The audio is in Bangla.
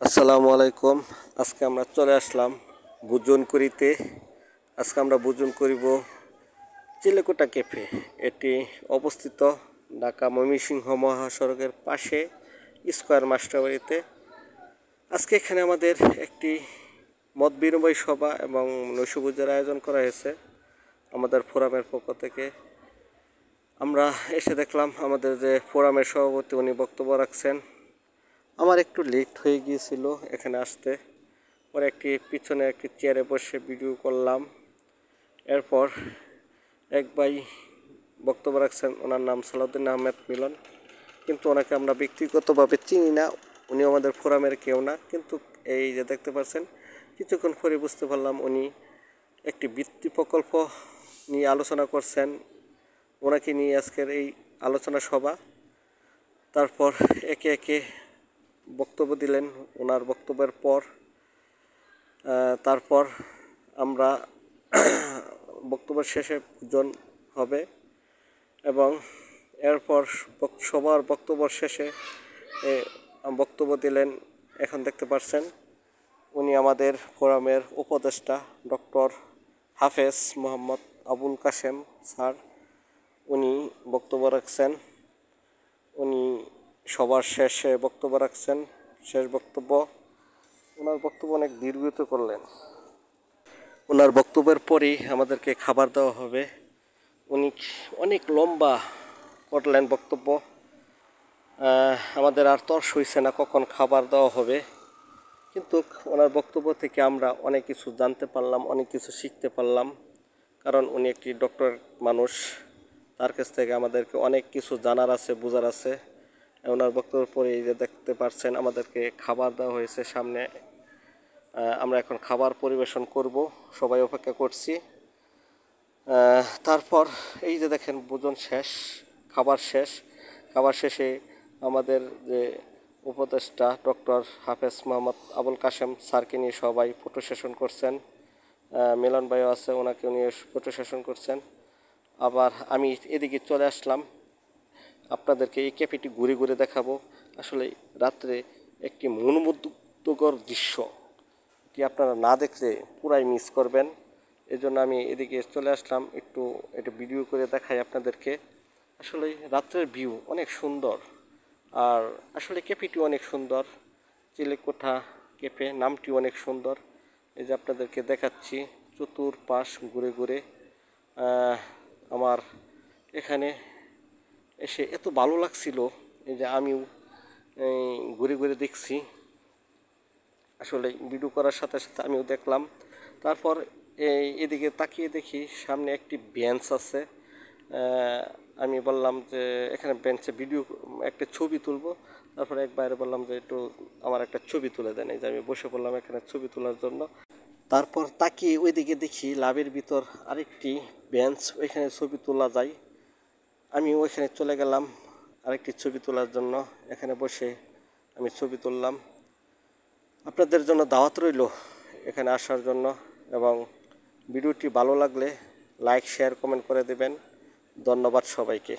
আসসালামু আলাইকুম। আজকে আমরা চলে আসলাম ভোজন করিতে। আজকে আমরা ভোজন করিব চিলেকোঠা ক্যাফে। এটি অবস্থিত ঢাকা ময়মনসিংহ মহাসড়কের পাশে স্কয়ার মাস্টারবাড়িতে। আজকে এখানে আমাদের একটি মত বিনিময় সভা এবং নৈশভোজের আয়োজন করা হয়েছে আমাদের ফোরামের পক্ষ থেকে। আমরা এসে দেখলাম আমাদের যে ফোরামের সভাপতি উনি বক্তব্য রাখছেন। আমার একটু লেট হয়ে গিয়েছিল এখানে আসতে, পরে একটি পিছনে একটি চেয়ারে বসে ভিডিও করলাম। এরপর এক ভাই বক্তব্য রাখছেন, ওনার নাম সালাউদ্দিন আহমেদ মিলন, কিন্তু ওনাকে আমরা ব্যক্তিগতভাবে চিনি না, উনি আমাদের ফোরামের কেউ না। কিন্তু এই যে দেখতে পাচ্ছেন, কিছুক্ষণ পরে বুঝতে পারলাম উনি একটি বৃত্তি প্রকল্প নিয়ে আলোচনা করছেন। ওনাকে নিয়ে আজকের এই আলোচনা সভা। তারপর একে একে বক্তব্য দিলেন। ওনার বক্তব্যের পর তারপর আমরা বক্তব্যের শেষে ভোজন হবে এবং এরপর সবার বক্তব্য শেষে বক্তব্য দিলেন, এখন দেখতে পাচ্ছেন উনি আমাদের ফোরামের উপদেষ্টা ডক্টর হাফেজ মোহাম্মদ আবুল কাশেম স্যার। উনি বক্তব্য রাখছেন। উনি সবার শেষে বক্তব্য রাখছেন, শেষ বক্তব্য। ওনার বক্তব্য অনেক দীর্ঘায়িত করলেন। ওনার বক্তব্যের পরেই আমাদেরকে খাবার দেওয়া হবে। উনি অনেক লম্বা করলেন বক্তব্য। আমাদের আর তর সইছে না কখন খাবার দেওয়া হবে, কিন্তু ওনার বক্তব্য থেকে আমরা অনেক কিছু জানতে পারলাম, অনেক কিছু শিখতে পারলাম। কারণ উনি একটি ডক্টর মানুষ, তার কাছ থেকে আমাদেরকে অনেক কিছু জানার আছে, বোঝার আছে। ওনার বক্তব্যের পরে এই যে দেখতে পাচ্ছেন আমাদেরকে খাবার দেওয়া হয়েছে সামনে। আমরা এখন খাবার পরিবেশন করব, সবাই অপেক্ষা করছি। তারপর এই যে দেখেন ভোজন শেষ, খাবার শেষ। খাবার শেষে আমাদের যে উপদেষ্টা ডক্টর হাফেজ মোহাম্মদ আবুল কাশেম স্যারকে নিয়ে সবাই ফটো সেশন করছেন। মিলন ভাইও আছে, ওনাকে নিয়ে ফটো সেশন করছেন। আবার আমি এদিকে চলে আসলাম, আপনাদেরকে এই ক্যাফেটি ঘুরে ঘুরে দেখাবো। আসলে রাত্রে একটি মনোমুগ্ধকর দৃশ্য, এটি আপনারা না দেখলে পুরাই মিস করবেন। এজন্য আমি এদিকে চলে আসলাম, একটু এটা ভিডিও করে দেখাই আপনাদেরকে। আসলে রাত্রের ভিউ অনেক সুন্দর, আর আসলে ক্যাফেটি অনেক সুন্দর। চিলেকোঠা ক্যাফে নামটি অনেক সুন্দর। এই যে আপনাদেরকে দেখাচ্ছি চতুর্পাশ ঘুরে ঘুরে। আমার এখানে এসে এত ভালো লাগছিল, এই যে আমিও ঘুরে ঘুরে দেখছি। আসলে ভিডিও করার সাথে সাথে আমিও দেখলাম। তারপর এদিকে তাকিয়ে দেখি সামনে একটি বেঞ্চ আছে। আমি বললাম যে এখানে বেঞ্চে ভিডিও একটা ছবি তুলবো। তারপরে এক বাইরে বললাম যে একটু আমার একটা ছবি তুলে দেন। এই যে আমি বসে পড়লাম এখানে ছবি তোলার জন্য। তারপর তাকিয়ে ওইদিকে দেখি লাভের ভিতর আরেকটি বেঞ্চ, ওইখানে ছবি তোলা যায়। আমি ওইখানে চলে গেলাম আরেকটি ছবি তোলার জন্য। এখানে বসে আমি ছবি তুললাম। আপনাদের জন্য দাওয়াত রইল এখানে আসার জন্য, এবং ভিডিওটি ভালো লাগলে লাইক, শেয়ার, কমেন্ট করে দেবেন। ধন্যবাদ সবাইকে।